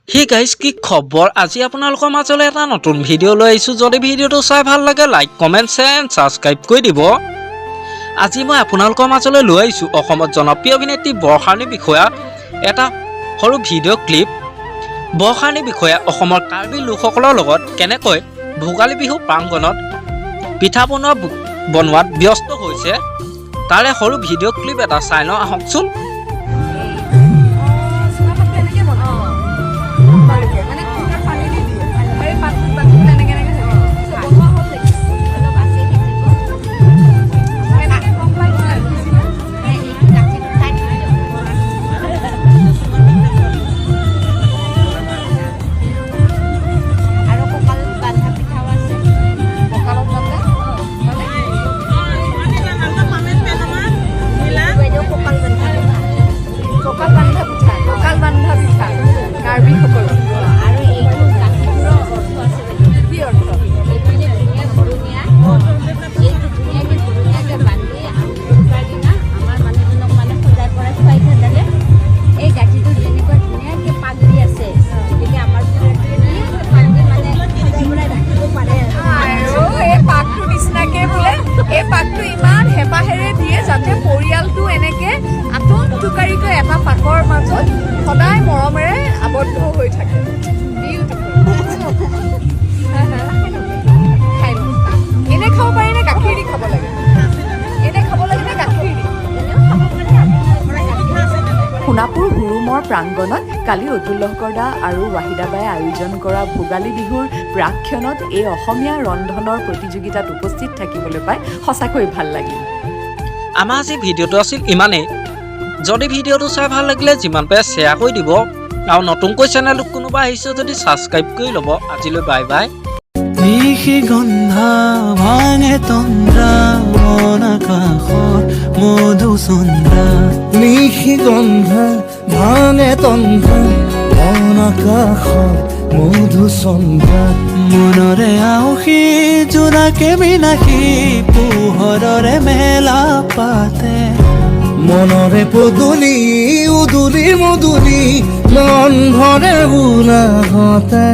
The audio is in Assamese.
হে গাইজ কি খবৰ আজি আপোনালোকৰ মাজলৈ এটা নতুন ভিডিঅ' লৈ আহিছোঁ যদি ভিডিঅ'টো চাই ভাল লাগে like comment share and subscribe কৰি দিব আজি মই আপোনালোকৰ মাজলৈ লৈ আহিছোঁ অসমত জনপ্ৰিয় অভিনেত্ৰী বৰষাৰণী বিষয়া এটা সৰু ভিডিঅ' ক্লিপ বৰষাৰণী বিষয়া অসমৰ কাৰ্বি লোকসকলৰ লগত কেনেকৈ ভোগালী বিহু প্ৰাংগণত পিঠা বনোৱাত ব্যস্ত হৈছে তাৰে সৰু ভিডিঅ' ক্লিপ এটা চাই লওঁ আহকচোন। এটা পাকৰ মাজত সদায় মৰমেৰে আবদ্ধ হৈ থাকে। এনে খাব পাৰি নে গাখীৰ দি খাব লাগে? এনে খাব লাগে নে গাখীৰ দি? সোণাপুৰ হুৰুমৰ প্ৰাংগণত কালি অতুল লহকৰদা আৰু ৱাহিদাবাই আয়োজন কৰা ভোগালী বিহুৰ প্ৰাক্ষণত এই অসমীয়া ৰন্ধনৰ প্ৰতিযোগিতাত উপস্থিত থাকিবলৈ পাই সঁচাকৈ ভাল লাগিল। আমাৰ আজি ভিডিঅ'টো আছিল ইমানেই যদি ভিডিঅ'টো চাই ভাল লাগিলে যিমান পাৰে শ্বেয়াৰ কৰি দিব আৰু নতুনকৈ চেনেলটোক কোনোবা আহিছে যদি ছাবস্ক্ৰাইব কৰি ল'ব। আজিলৈ বাই বাই। নিশি গন্ধা ভাঙে তন্দ্ৰা মন আকাশত মধুচন্দ্ৰা নিশি গন্ধা ভাঙে তন্দ্ৰা মন আকাশত মধুচন্দ্ৰা মনৰে আউসী জোনাকে বিনাশী পোহৰৰে মেলা পাতে মনৰে পদূলি উদুলি মধুলি মন ভৰে বোলাহতে